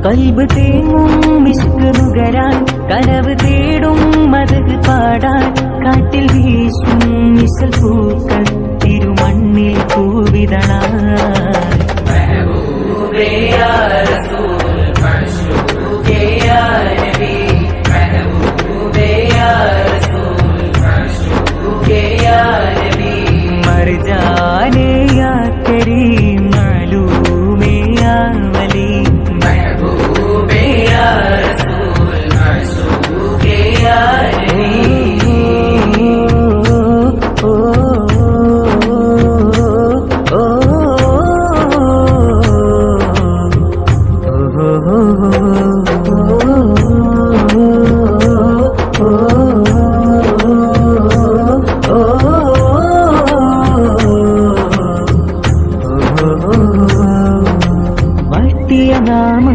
കൽബ് തേങ്ങും മിസ്ക് നുകരാൻ കനവ് തേടും മദഹ് പാടാൻ കാറ്റിൽ വീശും മിസൽ പൂക്കൾ തിരുമണ്ണിൽ പൂവിതളാൻ मरजाने या करीम मालूमे या वली महबूबे या रसूल माशूके या नबी